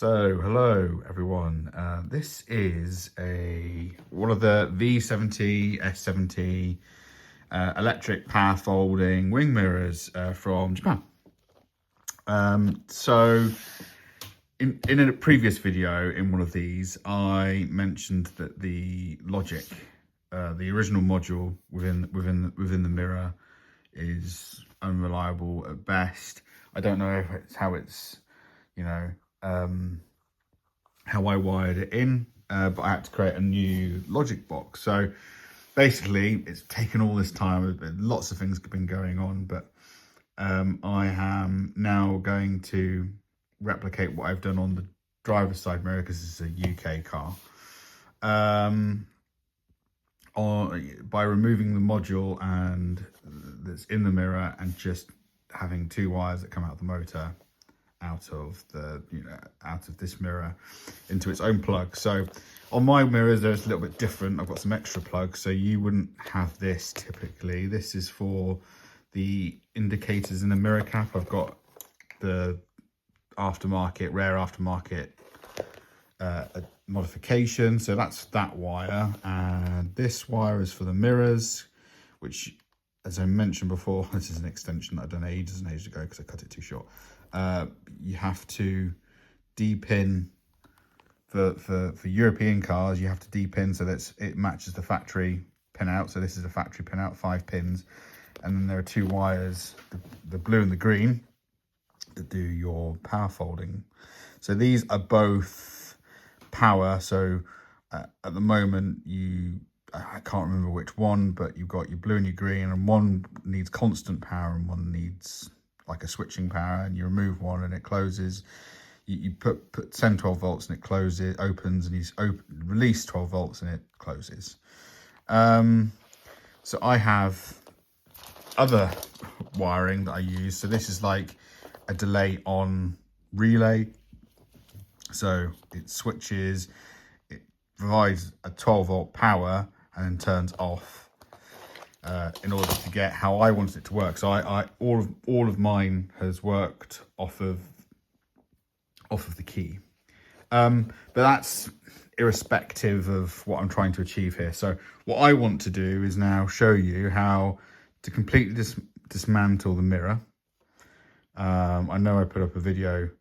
So, hello everyone. This is one of the V70, S70 electric power folding wing mirrors from Japan. In a previous video in one of these, I mentioned that the logic, the original module within the mirror, is unreliable at best. I don't know if it's how it's, how I wired it in, but I had to create a new logic box. So basically, it's taken all this time. Lots of things have been going on, but I am now going to replicate what I've done on the driver's side mirror, because this is a UK car, by removing the module and that's in the mirror and just having two wires that come out of the motor out of this mirror into its own plug. So on my mirrors there's a little bit different. I've got some extra plugs, so you wouldn't have this typically. This is for the indicators in the mirror cap. I've got the rare aftermarket modification, so that's that wire, and this wire is for the mirrors, which, as I mentioned before, this is an extension that I've done ages ago because I cut it too short. You have to D-pin for European cars. You have to D-pin so that it matches the factory pin out. So this is a factory pin out, 5 pins, and then there are 2 wires, the blue and the green, that do your power folding. So these are both power. So at the moment, I can't remember which one, but you've got your blue and your green, and one needs constant power and one needs like a switching power, and you remove one and it closes. You send 12 volts and it closes, opens, and you release 12 volts and it closes. So I have other wiring that I use. So this is like a delay on relay. So it switches, it provides a 12 volt power and then turns off in order to get how I wanted it to work. So all of mine has worked off of the key, but that's irrespective of what I'm trying to achieve here. So what I want to do is now show you how to completely dismantle the mirror. I know I put up a video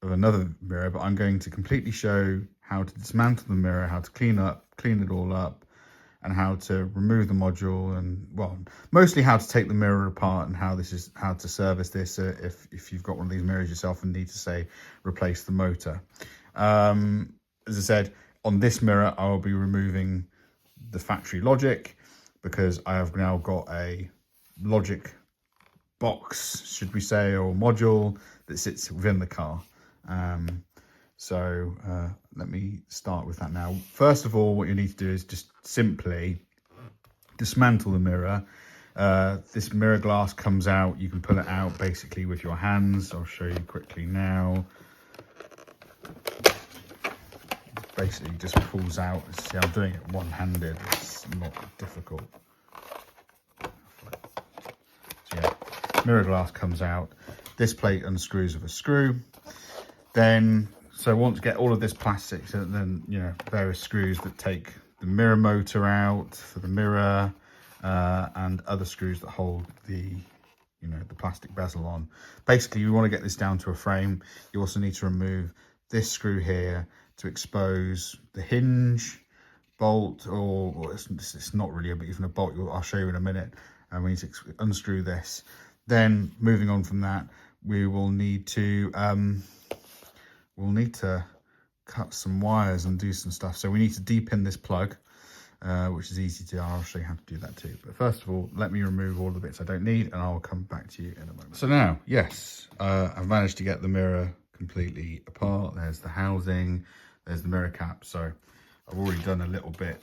of another mirror, but I'm going to completely show how to dismantle the mirror, how to clean it all up, and how to remove the module, and well, mostly how to take the mirror apart and how to service this if you've got one of these mirrors yourself and need to, say, replace the motor. As I said, on this mirror I'll be removing the factory logic because I have now got a logic box, should we say, or module that sits within the car. So let me start with that now. First of all, what you need to do is just simply dismantle the mirror. This mirror glass comes out. You can pull it out basically with your hands. I'll show you quickly now. Basically just pulls out. See, I'm doing it one-handed. It's not difficult. So yeah, mirror glass comes out. This plate unscrews with a screw. Then, so once you get all of this plastic, so then, various screws that take the mirror motor out for the mirror, and other screws that hold the plastic bezel on. Basically, you want to get this down to a frame. You also need to remove this screw here to expose the hinge bolt, or it's not really even a bolt. I'll show you in a minute. And we need to unscrew this. Then, moving on from that, we will need to cut some wires and do some stuff. So we need to deep-in this plug, which is easy to do. I'll show you how to do that too. But first of all, let me remove all the bits I don't need, and I'll come back to you in a moment. So now, yes, I've managed to get the mirror completely apart. There's the housing, there's the mirror cap. So I've already done a little bit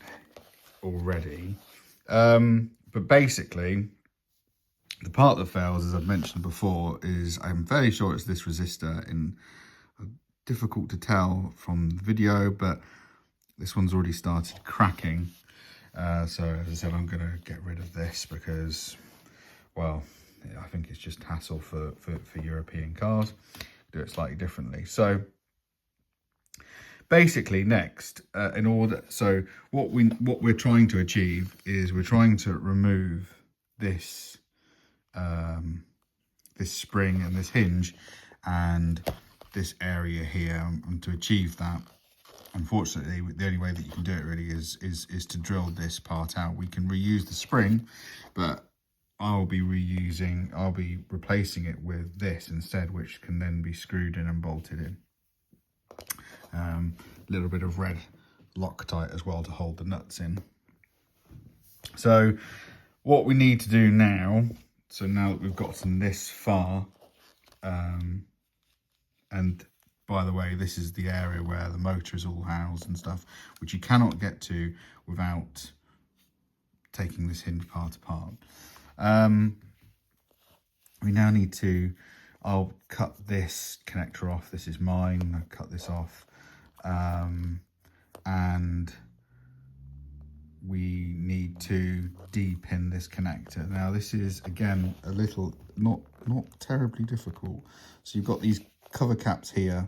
already. But basically, the part that fails, as I've mentioned before, is I'm fairly sure it's this resistor. Difficult to tell from the video, but this one's already started cracking. So as I said, I'm going to get rid of this because, well, I think it's just hassle for European cars. Do it slightly differently. So basically next, in order, so what we're trying to achieve is we're trying to remove this this spring and this hinge and this area here, and to achieve that, unfortunately, the only way that you can do it really is to drill this part out. We can reuse the spring, but I'll be replacing it with this instead, which can then be screwed in and bolted in. A little bit of red Loctite as well to hold the nuts in. So what we need to do now, so now that we've gotten this far, and by the way, this is the area where the motor is all housed and stuff, which you cannot get to without taking this hinge part apart. We now need to, I'll cut this connector off. This is mine. I'll cut this off. And we need to de-pin this connector. Now this is, again, a little, not terribly difficult. So you've got these cover caps here,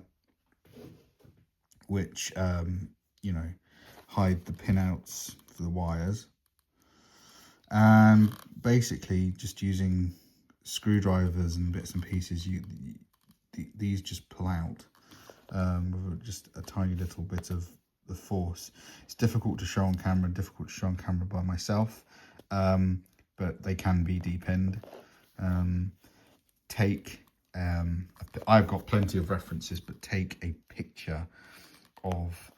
which, you know, hide the pinouts for the wires. And basically just using screwdrivers and bits and pieces, these just pull out with just a tiny little bit of the force. It's difficult to show on camera, by myself, but they can be de-pinned. I've got plenty of references, but take a picture of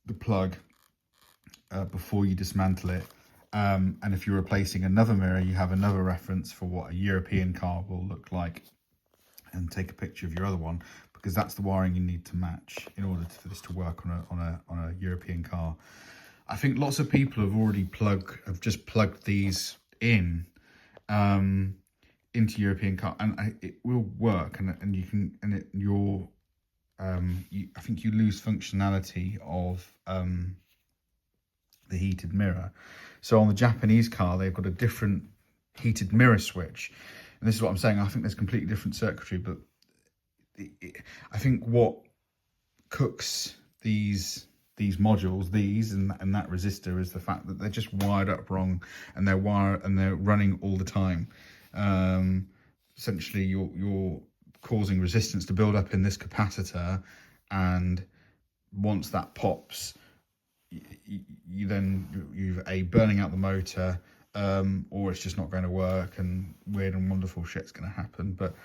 the plug before you dismantle it. And if you're replacing another mirror, you have another reference for what a European car will look like, and take a picture of your other one, because that's the wiring you need to match in order for this to work on a European car. I think lots of people have just plugged these in into European car, and it will work, and you can, I think you lose functionality of the heated mirror. So on the Japanese car, they've got a different heated mirror switch, and this is what I'm saying. I think there's completely different circuitry, but I think what cooks these modules, and that resistor, is the fact that they're just wired up wrong, and they're running all the time. Essentially, you're causing resistance to build up in this capacitor, and once that pops, you've burning out the motor, or it's just not going to work, and weird and wonderful shit's going to happen. But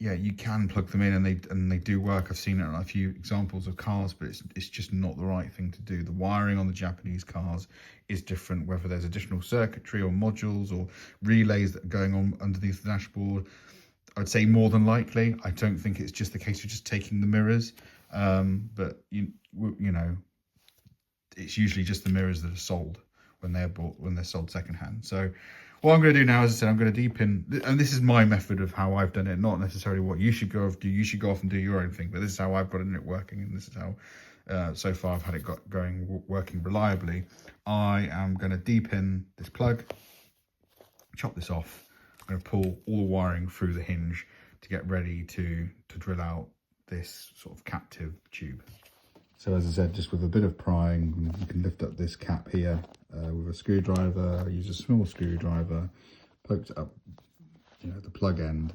yeah, you can plug them in, and they do work. I've seen it on a few examples of cars, but it's just not the right thing to do. The wiring on the Japanese cars is different, whether there's additional circuitry or modules or relays that are going on underneath the dashboard. I'd say more than likely. I don't think it's just the case of just taking the mirrors, but you know, it's usually just the mirrors that are sold when they're sold secondhand. So what I'm going to do now, as I said, I'm going to de-pin, and this is my method of how I've done it, not necessarily what you should go off do. You should go off and do your own thing, but this is how I've got it working, and this is how so far I've had it working reliably. I am going to de-pin this plug, chop this off. I'm going to pull all the wiring through the hinge to get ready to drill out this sort of captive tube. So as I said, just with a bit of prying, you can lift up this cap here with a screwdriver. I use a small screwdriver, poked up, the plug end,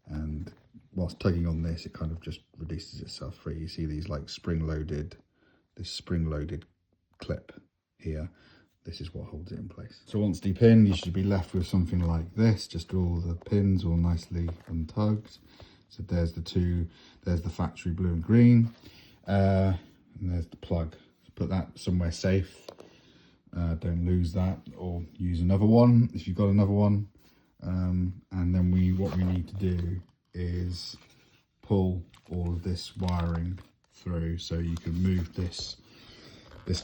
and whilst tugging on this, it kind of just releases itself free. You see these like this spring-loaded clip here. This is what holds it in place. So once de-pinned, you should be left with something like this, just all the pins all nicely untugged. So there's there's the factory blue and green. And there's the plug. Put that somewhere safe. Don't lose that, or use another one if you've got another one. And then what we need to do is pull all of this wiring through, so you can move this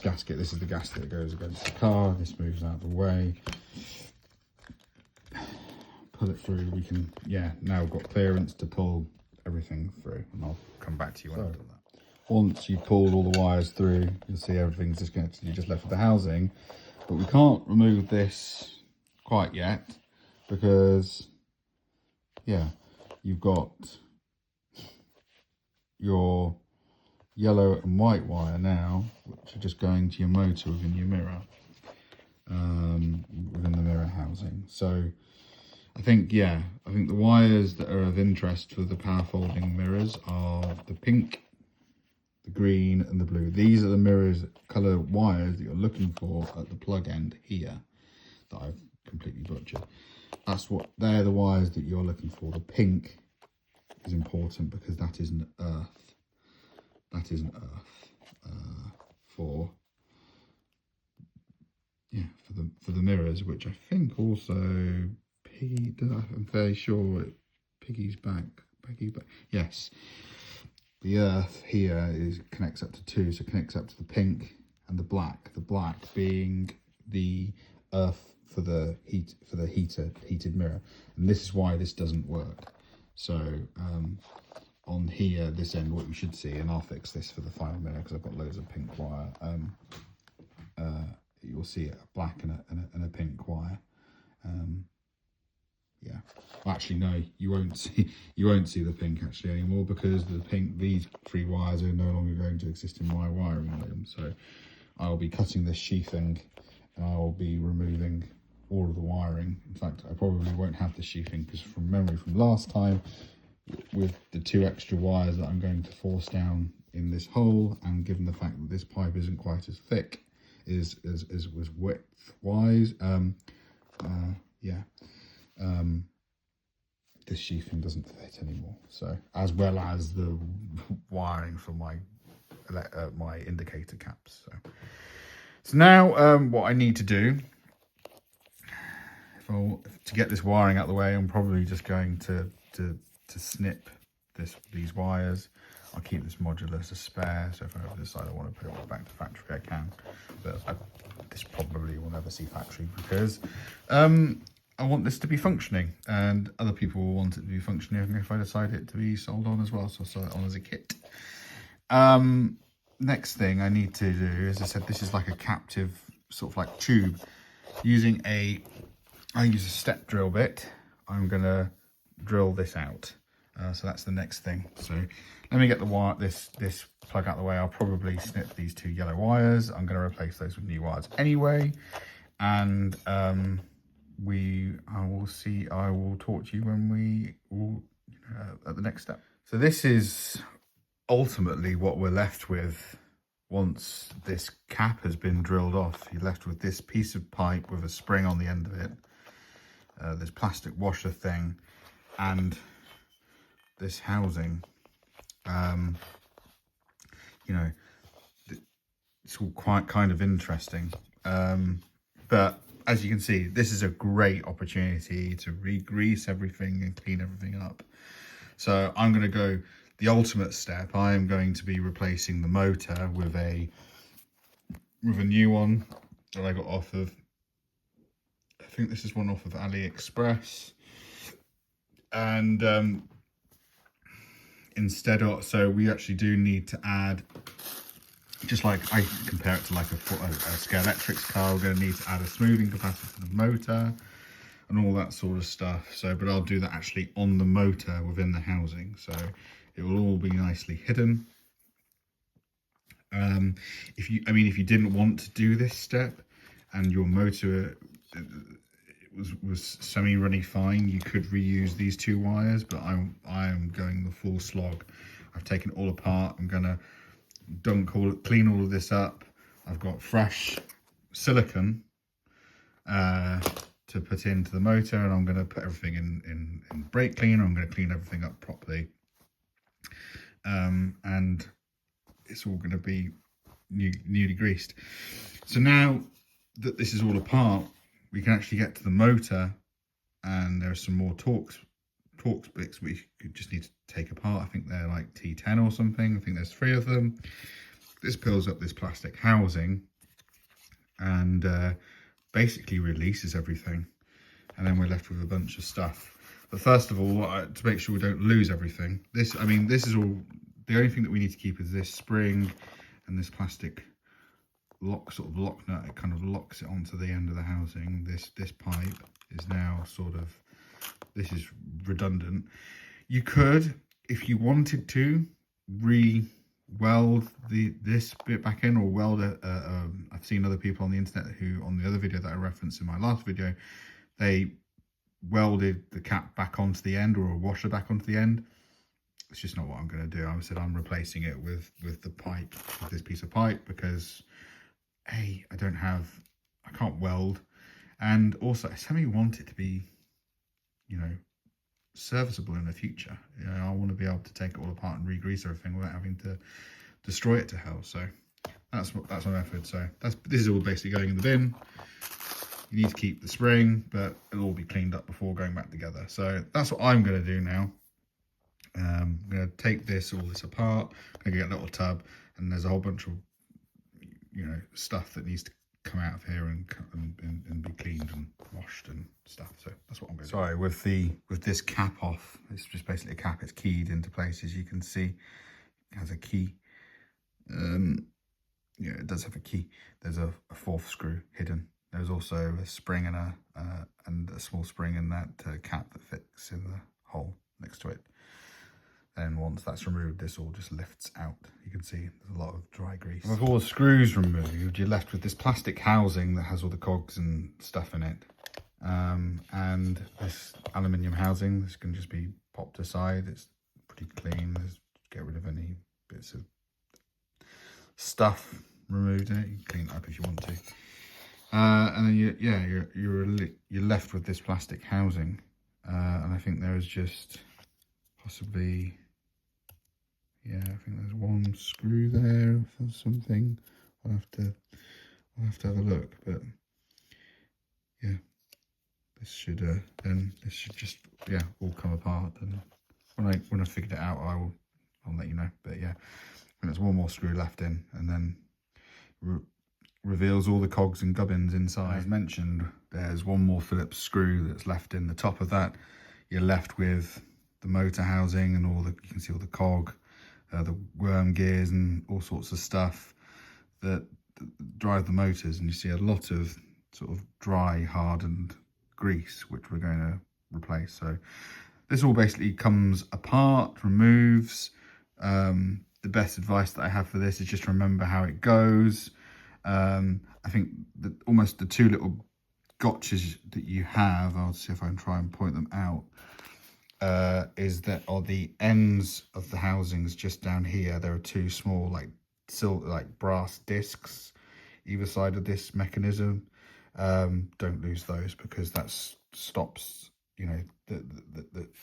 gasket. This is the gasket that goes against the car. This moves out of the way. Pull it through. We can, now we've got clearance to pull everything through, and I'll come back to you when I've done that. Once you've pulled all the wires through, you'll see everything's you're just left with the housing. But we can't remove this quite yet, because you've got your yellow and white wire now, which are just going to your motor within your mirror, within the mirror housing. So I think the wires that are of interest for the power folding mirrors are the pink, the green and the blue. These are the mirrors colour wires that you're looking for at the plug end here that I've completely butchered. They're the wires that you're looking for. The pink is important because that is an earth. That is an earth for the mirrors, which I think also Piggy. I'm fairly sure Piggy's back. Yes, the earth here connects up to 2, so it connects up to the pink and the black. The black being the earth for the heated mirror, and this is why this doesn't work. So on here, this end, what you should see, and I'll fix this for the final mirror because I've got loads of pink wire. You'll see a black and a pink wire. Yeah, well, actually no, you won't see the pink actually anymore, because these 3 wires are no longer going to exist in my wiring modem. So I'll be cutting this sheathing and I will be removing all of the wiring. In fact, I probably won't have the sheathing, because from memory from last time, with the 2 extra wires that I'm going to force down in this hole, and given the fact that this pipe isn't quite as thick as was width wise, this sheathing doesn't fit anymore. So, as well as the wiring for my indicator caps. So now what I need to do, to get this wiring out of the way, I'm probably just going to snip these wires. I'll keep this modular as a spare, so if I ever decide I want to put it back to factory, I can. But this probably will never see factory, because I want this to be functioning, and other people will want it to be functioning if I decide it to be sold on as well. So I'll sell it on as a kit. Next thing I need to do, as I said, this is like a captive sort of like tube. I use a step drill bit. I'm gonna drill this out. So that's the next thing. So let me get the wire, this plug out of the way. I'll probably snip these 2 yellow wires. I'm going to replace those with new wires anyway, and I will talk to you when we will at the next step. So this is ultimately what we're left with once this cap has been drilled off. You're left with this piece of pipe with a spring on the end of it, this plastic washer thing, and this housing. It's all quite kind of interesting, but as you can see, this is a great opportunity to re-grease everything and clean everything up. So I'm going to go the ultimate step. I am going to be replacing the motor with a new one that I got off of, I think this is one off of AliExpress, and so we actually do need to add, just like I compare it to like a Scale Electrics car, we're going to need to add a smoothing capacitor to the motor and all that sort of stuff. So, but I'll do that actually on the motor within the housing, so it will all be nicely hidden. If you didn't want to do this step and your motor was semi-running fine, you could reuse these 2 wires, but I am going the full slog. I've taken it all apart. I'm gonna clean all of this up. I've got fresh silicone to put into the motor, and I'm going to put everything in brake cleaner. I'm going to clean everything up properly, and it's all going to be newly greased. So now that this is all apart, we can actually get to the motor, and there are some more Torx bits we just need to take apart. I think they're like T10 or something. I think there's 3 of them. This peels up this plastic housing and basically releases everything, and then we're left with a bunch of stuff. But first of all, to make sure we don't lose everything, this is all, the only thing that we need to keep is this spring and this plastic lock nut. It kind of locks it onto the end of the housing. This pipe is now this is redundant. You could, if you wanted to, weld this bit back in, or weld it. I've seen other people on the internet who, on the other video that I referenced in my last video, they welded the cap back onto the end, or a washer back onto the end. It's just not what I'm going to do. I said I'm replacing it with the pipe, with this piece of pipe, because I can't weld, and also I semi want it to be, you know, serviceable in the future. You know, I want to be able to take it all apart and re-grease everything without having to destroy it to hell. So that's my method. So this is all basically going in the bin. You need to keep the spring, but it'll all be cleaned up before going back together. So that's what I'm going to do now. I'm going to take all this apart. I'm going to get a little tub, and there's a whole bunch of, you know, stuff that needs to come out of here and be cleaned and washed and stuff. So that's what I'm going to do. Sorry, with this cap off, it's just basically a cap. It's keyed into place, as you can see. It has a key. Yeah, it does have a key. There's a fourth screw hidden. There's also a spring and a small spring in that cap that fits in the hole next to it. Then once that's removed, this all just lifts out. You can see there's a lot of dry grease. With all the screws removed, you're left with this plastic housing that has all the cogs and stuff in it. And this aluminium housing, this can just be popped aside. It's pretty clean. Get rid of any bits of stuff removed in it. You can clean it up if you want to. And then you're left with this plastic housing. And I think there is just possibly, yeah, I think there's one screw there for something. I'll have to have a look, but yeah, this should just, yeah, all come apart. And when I figured it out, I'll let you know. But yeah, and there's one more screw left in, and then reveals all the cogs and gubbins inside. As mentioned, there's one more Phillips screw that's left in the top of that. You're left with the motor housing and you can see all the cog, the worm gears and all sorts of stuff that drive the motors, and you see a lot of sort of dry, hardened grease, which we're going to replace. So this all basically comes apart, removes. The best advice that I have for this is just remember how it goes. I think that almost the two little gotchas that you have, I'll see if I can try and point them out, is that are the ends of the housings just down here. There are two small like brass discs either side of this mechanism. Don't lose those, because that stops, you know,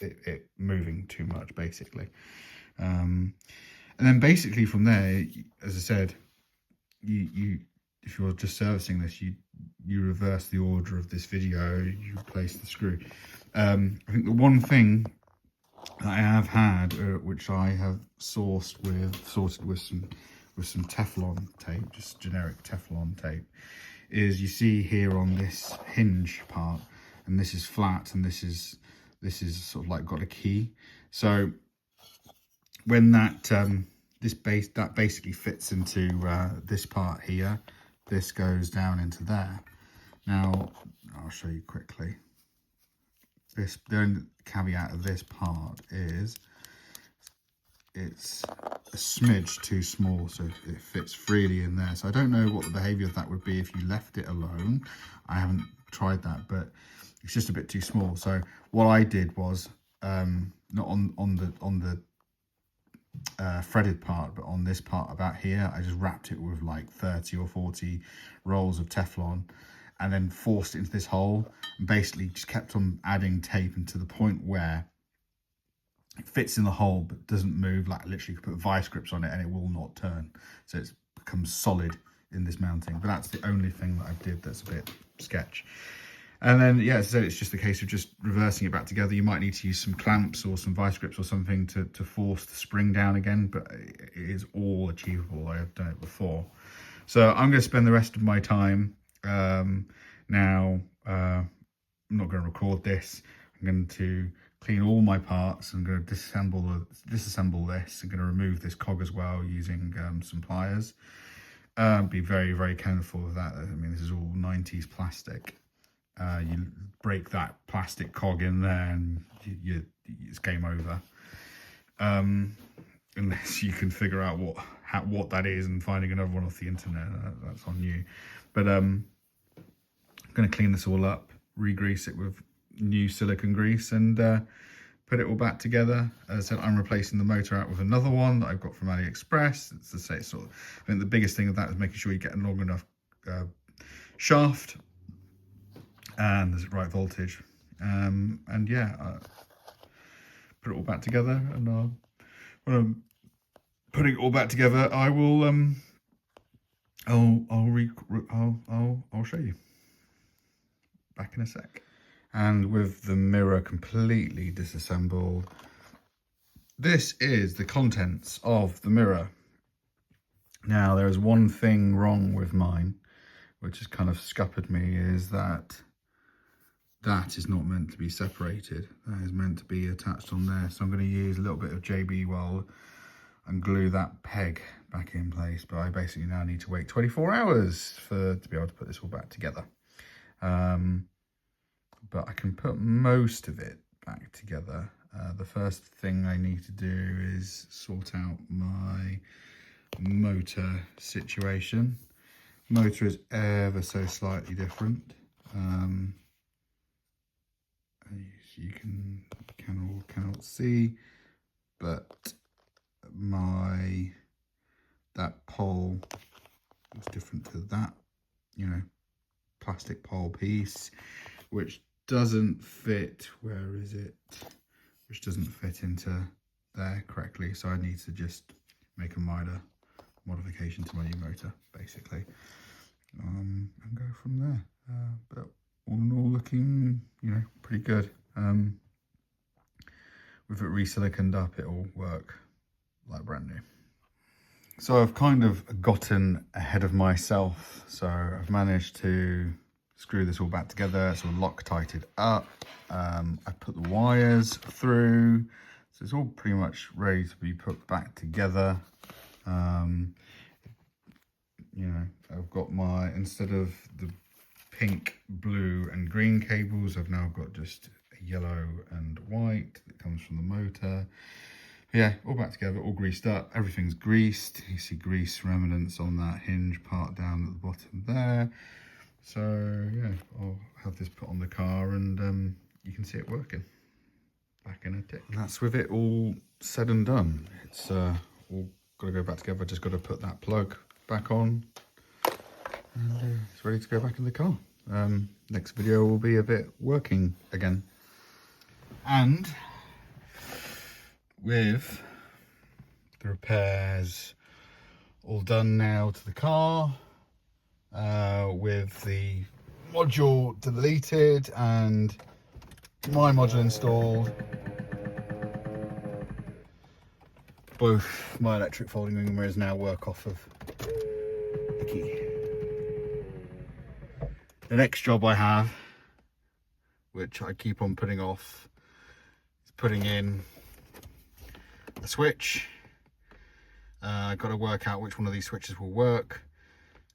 it moving too much, basically. And then basically from there, as I said, you if you're just servicing this, you reverse the order of this video. You replace the screw. I think the one thing that I have had, which I have sorted with some Teflon tape, just generic Teflon tape, is you see here on this hinge part, and this is flat, and this is sort of like got a key. So when that that basically fits into this part here, this goes down into there. Now I'll show you quickly. The only caveat of this part is it's a smidge too small, so it fits freely in there. So I don't know what the behavior of that would be if you left it alone. I haven't tried that, but it's just a bit too small. So what I did was, not on the threaded part, but on this part about here, I just wrapped it with like 30 or 40 rolls of Teflon, and then forced it into this hole, and basically just kept on adding tape, and to the point where it fits in the hole but doesn't move. Like literally you could put vice grips on it and it will not turn, so it becomes solid in this mounting. But that's the only thing that I did that's a bit sketch. And then, yeah, as I said, it's just a case of just reversing it back together. You might need to use some clamps or some vice grips or something to force the spring down again, but it is all achievable. I have done it before. So I'm going to spend the rest of my time now. I'm not going to record this. I'm going to clean all my parts. I'm going to disassemble this. I'm going to remove this cog as well using some pliers. Be very, very careful of that. I mean, this is all 90s plastic. You break that plastic cog in there and it's game over. unless you can figure out what that is, and finding another one off the internet, that's on you. But I'm going to clean this all up, re-grease it with new silicone grease, and put it all back together. As I said, I'm replacing the motor out with another one that I've got from AliExpress. It's the same sort of, I think the biggest thing of that is making sure you get a long enough shaft and there's the right voltage. And yeah, put it all back together, and when I'm putting it all back together, I will I'll show you back in a sec. And with the mirror completely disassembled, this is the contents of the mirror. Now, there is one thing wrong with mine, which has kind of scuppered me, is that is not meant to be separated. That is meant to be attached on there. So I'm going to use a little bit of JB Weld and glue that peg back in place. But I basically now need to wait 24 hours to be able to put this all back together. But I can put most of it back together. The first thing I need to do is sort out my motor situation. Motor is ever so slightly different. As you cannot see, but that pole is different to that, you know, plastic pole piece, which doesn't fit, where is it? Which doesn't fit into there correctly. So I need to just make a minor modification to my new motor, basically, and go from there. But all in all, looking, you know, pretty good. With it re-siliconed up, it'll work like brand new. So I've kind of gotten ahead of myself. So I've managed to screw this all back together, so Loctite it up. I put the wires through, so it's all pretty much ready to be put back together. You know, I've got my, instead of the pink, blue and green cables, I've now got just a yellow and white that comes from the motor. But yeah, all back together, all greased up, everything's greased. You see grease remnants on that hinge part down at the bottom there. So yeah, I'll have this put on the car, and you can see it working back in a tick. And that's with it all said and done. It's all got to go back together. Just got to put that plug back on, and it's ready to go back in the car. Next video will be a bit working again, and with the repairs all done now to the car, with the module deleted and my module installed, both my electric folding wing mirrors now work off of the key. The next job I have, which I keep on putting off, is putting in a switch. I've got to work out which one of these switches will work.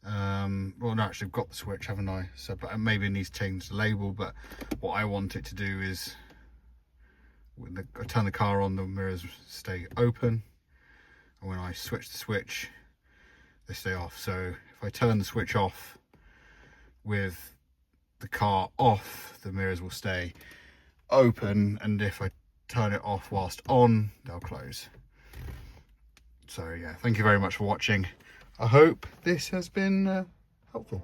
Well, no, actually I've got the switch, haven't I? So, but maybe it needs to change the label. But what I want it to do is, when I turn the car on, the mirrors stay open, and when I switch the switch, they stay off. So if I turn the switch off with the car off, the mirrors will stay open, and if I turn it off whilst on, they'll close. So yeah, thank you very much for watching. I hope this has been helpful.